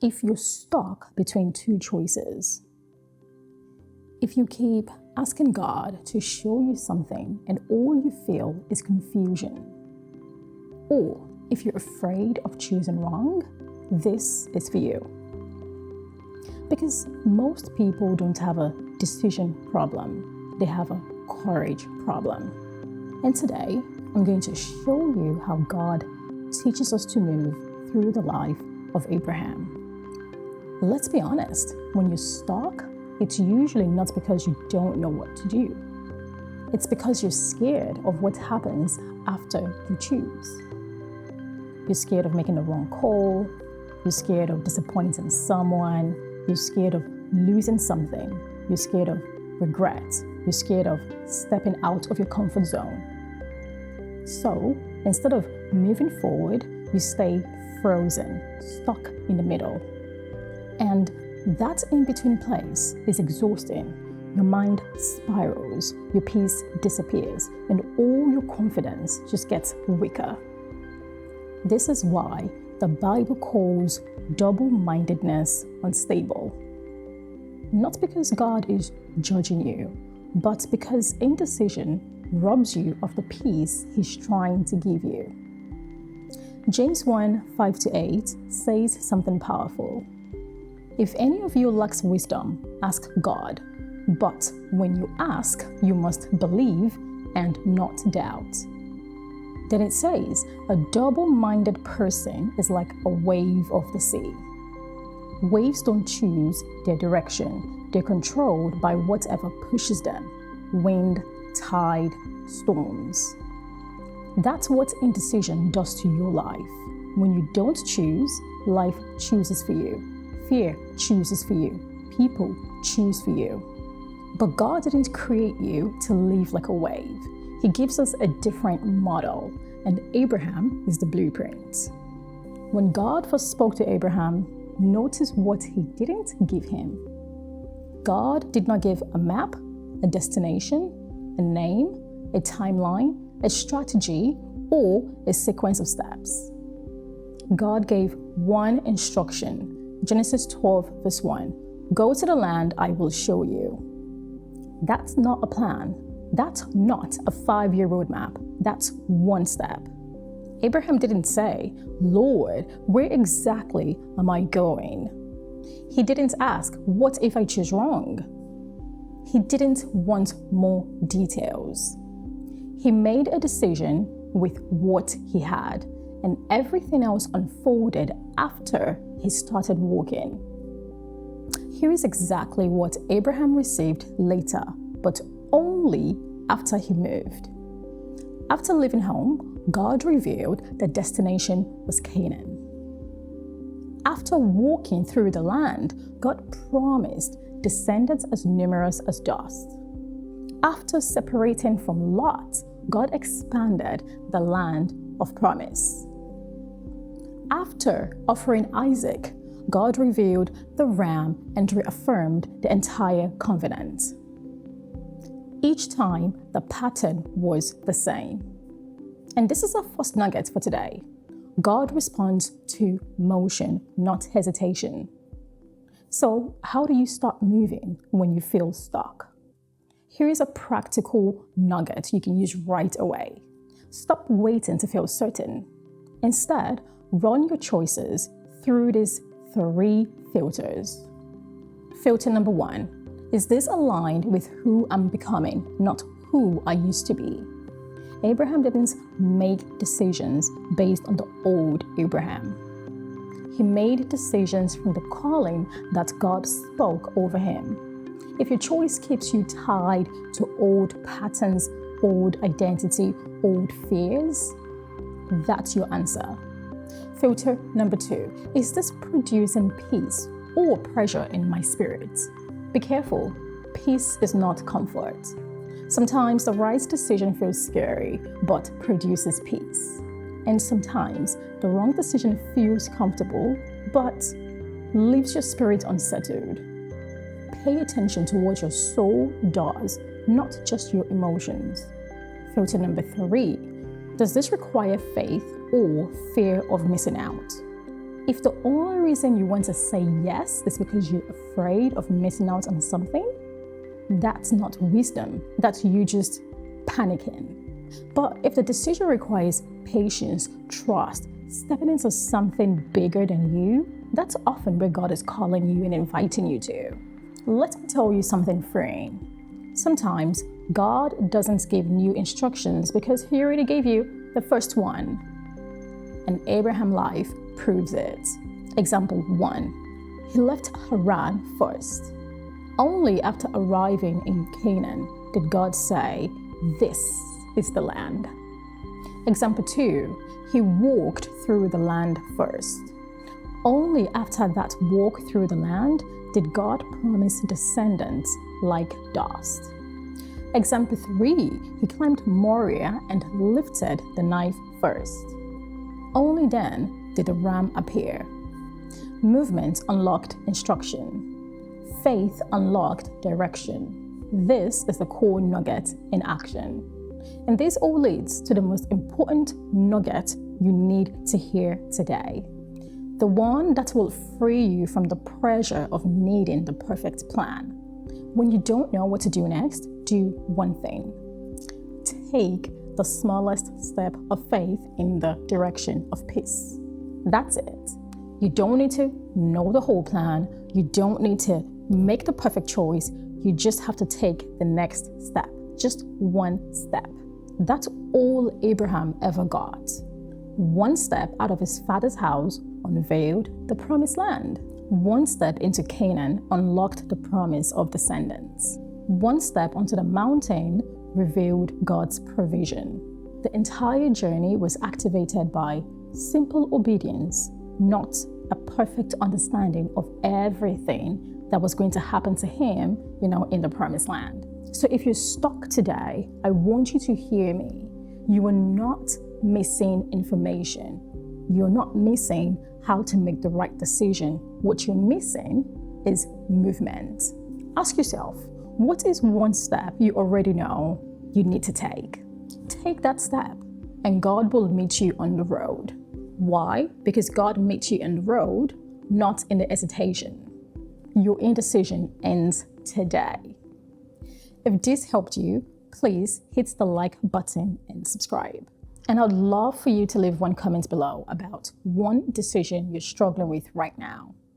if you're stuck between two choices, if you keep asking God to show you something and all you feel is confusion, or if you're afraid of choosing wrong, this is for you. Because most people don't have a decision problem, they have a courage problem. And today, I'm going to show you how God teaches us to move through the life of Abraham. Let's be honest, when you're stuck, it's usually not because you don't know what to do. It's because you're scared of what happens after you choose. You're scared of making the wrong call. You're scared of disappointing someone. You're scared of losing something. You're scared of regret. You're scared of stepping out of your comfort zone. So instead of moving forward, you stay frozen, stuck in the middle. And that in-between place is exhausting. Your mind spirals, your peace disappears, and all your confidence just gets weaker. This is why the Bible calls double-mindedness unstable. Not because God is judging you, but because indecision robs you of the peace He's trying to give you. James 1:5-8 says something powerful. If any of you lacks wisdom, ask God. But when you ask, you must believe and not doubt. Then it says, a double-minded person is like a wave of the sea. Waves don't choose their direction. They're controlled by whatever pushes them. Wind, tide, storms. That's what indecision does to your life. When you don't choose, life chooses for you. Fear chooses for you. People choose for you. But God didn't create you to live like a wave. He gives us a different model, and Abraham is the blueprint. When God first spoke to Abraham, notice what He didn't give him. God did not give a map, a destination, a name, a timeline, a strategy, or a sequence of steps. God gave one instruction. Genesis 12:1. Go to the land I will show you. That's not a plan. That's not a 5-year roadmap. That's one step. Abraham didn't say, Lord, where exactly am I going? He didn't ask, what if I choose wrong? He didn't want more details. He made a decision with what he had, and everything else unfolded after he started walking. Here is exactly what Abraham received later, but only after he moved. After leaving home, God revealed the destination was Canaan. After walking through the land, God promised descendants as numerous as dust. After separating from Lot, God expanded the land of promise. After offering Isaac, God revealed the ram and reaffirmed the entire covenant. Each time, the pattern was the same. And this is our first nugget for today. God responds to motion, not hesitation. So, how do you start moving when you feel stuck? Here is a practical nugget you can use right away. Stop waiting to feel certain. Instead, run your choices through these 3 filters. Filter number 1. Is this aligned with who I'm becoming, not who I used to be? Abraham didn't make decisions based on the old Abraham. He made decisions from the calling that God spoke over him. If your choice keeps you tied to old patterns, old identity, old fears, that's your answer. Filter number 2. Is this producing peace or pressure in my spirit? Be careful. Peace is not comfort. Sometimes the right decision feels scary, but produces peace. And sometimes the wrong decision feels comfortable, but leaves your spirit unsettled. Pay attention to what your soul does, not just your emotions. Filter number 3. Does this require faith or fear of missing out? If the only reason you want to say yes is because you're afraid of missing out on something, that's not wisdom. That's you just panicking. But if the decision requires patience, trust, stepping into something bigger than you, that's often where God is calling you and inviting you to. Let me tell you something freeing. Sometimes God doesn't give new instructions because He already gave you the first one. And Abraham's life proves it. Example 1. He left Haran first. Only after arriving in Canaan did God say, "This is the land." Example 2. He walked through the land first. Only after that walk through the land did God promise descendants like dust. Example 3. He climbed Moriah and lifted the knife first. Only then did the ram appear. Movement unlocked instruction. Faith unlocked direction. This is the core nugget in action. And this all leads to the most important nugget you need to hear today. The one that will free you from the pressure of needing the perfect plan. When you don't know what to do next, do one thing. Take the smallest step of faith in the direction of peace. That's it. You don't need to know the whole plan. You don't need to make the perfect choice. You just have to take the next step. Just one step. That's all Abraham ever got. One step out of his father's house unveiled the promised land. One step into Canaan unlocked the promise of descendants. One step onto the mountain revealed God's provision. The entire journey was activated by simple obedience, not a perfect understanding of everything that was going to happen to him, in the promised land. So if you're stuck today, I want you to hear me. You are not missing information. You're not missing how to make the right decision. What you're missing is movement. Ask yourself, what is one step you already know you need to take? Take that step and God will meet you on the road. Why? Because God meets you on the road, not in the hesitation. Your indecision ends today. If this helped you, please hit the like button and subscribe. And I'd love for you to leave one comment below about one decision you're struggling with right now.